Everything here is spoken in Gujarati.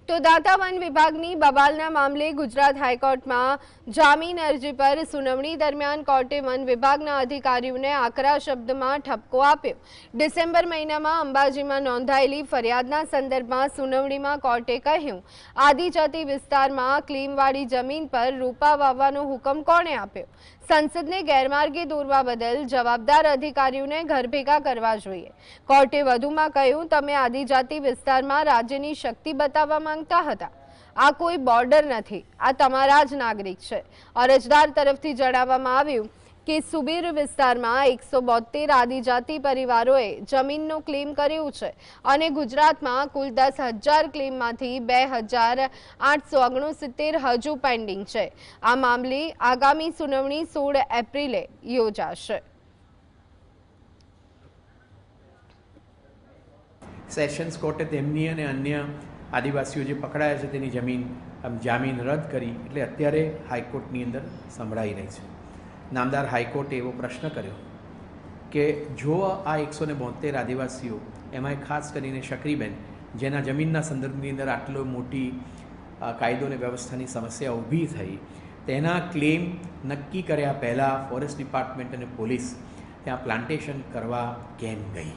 તો દાતા વન વિભાગની બબાલના મામલે ગુજરાત હાઈકોર્ટમાં જામીન અરજી પર સુનાવણી દરમિયાન કોર્ટે વન વિભાગના અધિકારીઓને આકરા શબ્દમાં ઠપકો આપ્યો। ડિસેમ્બર મહિનામાં અંબાજીમાં નોંધાયેલી ફરિયાદના સંદર્ભમાં સુનાવણીમાં કોર્ટે કહ્યું, આદિજાતિ વિસ્તારમાં ક્લીમવાળી જમીન પર રોપા વાવવાનો હુકમ કોણે આપ્યો? સંસદને ગેરમાર્ગે દોરવા બદલ જવાબદાર અધિકારીઓને ઘર ભેગા કરવા જોઈએ। કોર્ટે વધુમાં કહ્યું, તમે આદિજાતિ વિસ્તારમાં રાજ્યની શક્તિ બતાવવા માંગતા હતા। આ કોઈ બોર્ડર નથી, આ તમારા જ નાગરિક છે। અરજદાર તરફથી જણાવવામાં આવ્યું કે સુબીર વિસ્તારમાં 172 આદિજાતિ પરિવારોએ જમીનનો ક્લેમ કર્યું છે અને ગુજરાતમાં કુલ 10,000 ક્લેમમાંથી 2,869 હજુ પેન્ડિંગ છે। આ મામલે આગામી સુનાવણી 16 એપ્રિલે યોજાશે। સેશન્સ કોર્ટે તેમની અને અન્ય આદિવાસીઓ જે પકડાયા છે તેની જામીન રદ કરી, એટલે અત્યારે હાઈકોર્ટની અંદર સંભળાઈ રહી છે। નામદાર હાઈકોર્ટે એવો પ્રશ્ન કર્યો કે જો આ 172 આદિવાસીઓ, એમાં ખાસ કરીને શકરીબેન, જેના જમીનના સંદર્ભની અંદર આટલો મોટી કાયદો અને વ્યવસ્થાની સમસ્યા ઊભી થઈ, તેના ક્લેમ નક્કી કર્યા પહેલાં ફોરેસ્ટ ડિપાર્ટમેન્ટ અને પોલીસ ત્યાં પ્લાન્ટેશન કરવા કેમ ગઈ?